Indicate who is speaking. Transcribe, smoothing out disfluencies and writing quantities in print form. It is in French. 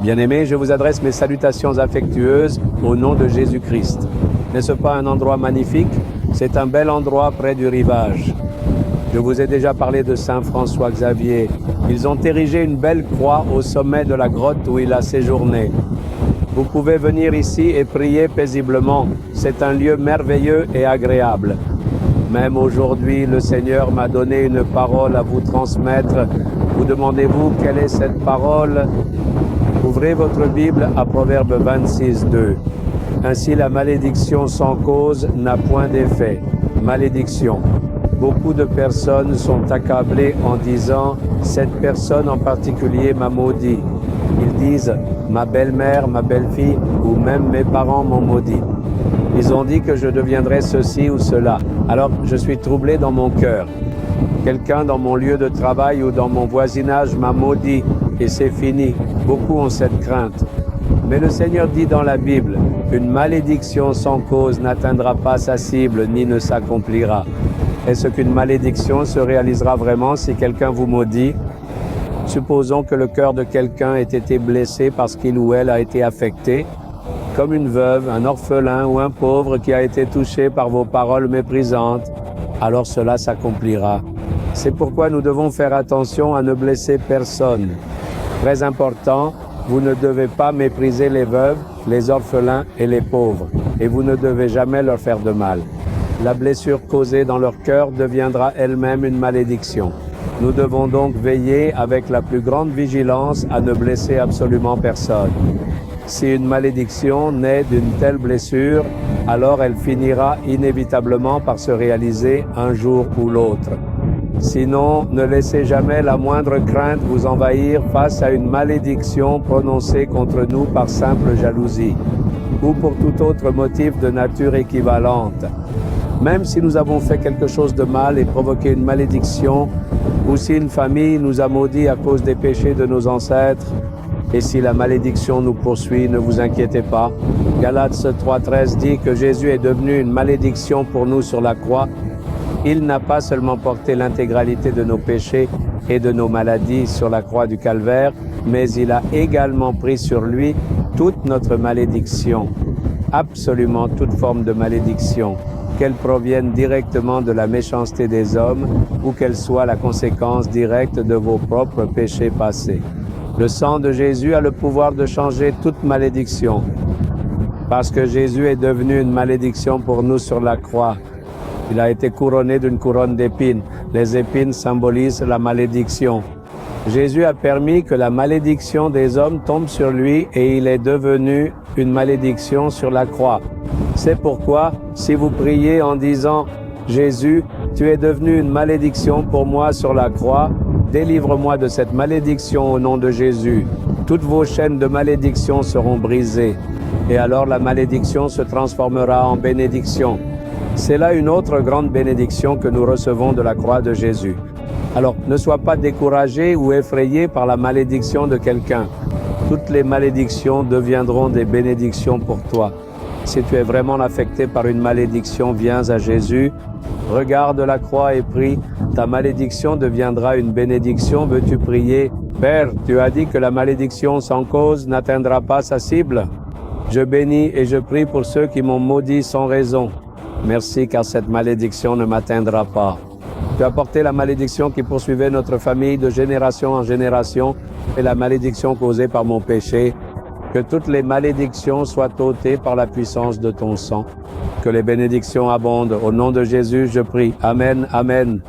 Speaker 1: Bien-aimés, je vous adresse mes salutations affectueuses au nom de Jésus-Christ. N'est-ce pas un endroit magnifique? C'est un bel endroit près du rivage. Je vous ai déjà parlé de Saint François Xavier. Ils ont érigé une belle croix au sommet de la grotte où il a séjourné. Vous pouvez venir ici et prier paisiblement. C'est un lieu merveilleux et agréable. Même aujourd'hui, le Seigneur m'a donné une parole à vous transmettre. Vous demandez-vous quelle est cette parole? Ouvrez votre Bible à Proverbe 26, 2. Ainsi la malédiction sans cause n'a point d'effet. Malédiction. Beaucoup de personnes sont accablées en disant « cette personne en particulier m'a maudit ». Ils disent « ma belle-mère, ma belle-fille ou même mes parents m'ont maudit ». Ils ont dit que je deviendrais ceci ou cela. Alors je suis troublé dans mon cœur. Quelqu'un dans mon lieu de travail ou dans mon voisinage m'a maudit et c'est fini. Beaucoup ont cette crainte. Mais le Seigneur dit dans la Bible, une malédiction sans cause n'atteindra pas sa cible ni ne s'accomplira. Est-ce qu'une malédiction se réalisera vraiment si quelqu'un vous maudit? Supposons que le cœur de quelqu'un ait été blessé parce qu'il ou elle a été affecté, comme une veuve, un orphelin ou un pauvre qui a été touché par vos paroles méprisantes, alors cela s'accomplira. C'est pourquoi nous devons faire attention à ne blesser personne. Très important, vous ne devez pas mépriser les veuves, les orphelins et les pauvres, et vous ne devez jamais leur faire de mal. La blessure causée dans leur cœur deviendra elle-même une malédiction. Nous devons donc veiller avec la plus grande vigilance à ne blesser absolument personne. Si une malédiction naît d'une telle blessure, alors elle finira inévitablement par se réaliser un jour ou l'autre. Sinon, ne laissez jamais la moindre crainte vous envahir face à une malédiction prononcée contre nous par simple jalousie ou pour tout autre motif de nature équivalente. Même si nous avons fait quelque chose de mal et provoqué une malédiction, ou si une famille nous a maudits à cause des péchés de nos ancêtres, et si la malédiction nous poursuit, ne vous inquiétez pas. Galates 3,13 dit que Jésus est devenu une malédiction pour nous sur la croix. Il n'a pas seulement porté l'intégralité de nos péchés et de nos maladies sur la croix du Calvaire, mais il a également pris sur lui toute notre malédiction, absolument toute forme de malédiction, qu'elle provienne directement de la méchanceté des hommes ou qu'elle soit la conséquence directe de vos propres péchés passés. Le sang de Jésus a le pouvoir de changer toute malédiction, parce que Jésus est devenu une malédiction pour nous sur la croix. Il a été couronné d'une couronne d'épines. Les épines symbolisent la malédiction. Jésus a permis que la malédiction des hommes tombe sur lui et il est devenu une malédiction sur la croix. C'est pourquoi, si vous priez en disant « Jésus, tu es devenu une malédiction pour moi sur la croix, délivre-moi de cette malédiction au nom de Jésus », toutes vos chaînes de malédiction seront brisées. Et alors la malédiction se transformera en bénédiction. C'est là une autre grande bénédiction que nous recevons de la croix de Jésus. Alors, ne sois pas découragé ou effrayé par la malédiction de quelqu'un. Toutes les malédictions deviendront des bénédictions pour toi. Si tu es vraiment affecté par une malédiction, viens à Jésus, regarde la croix et prie. Ta malédiction deviendra une bénédiction. Veux-tu prier? Père, tu as dit que la malédiction sans cause n'atteindra pas sa cible. Je bénis et je prie pour ceux qui m'ont maudit sans raison. Merci car cette malédiction ne m'atteindra pas. Tu as porté la malédiction qui poursuivait notre famille de génération en génération et la malédiction causée par mon péché. Que toutes les malédictions soient ôtées par la puissance de ton sang. Que les bénédictions abondent. Au nom de Jésus, je prie. Amen, amen.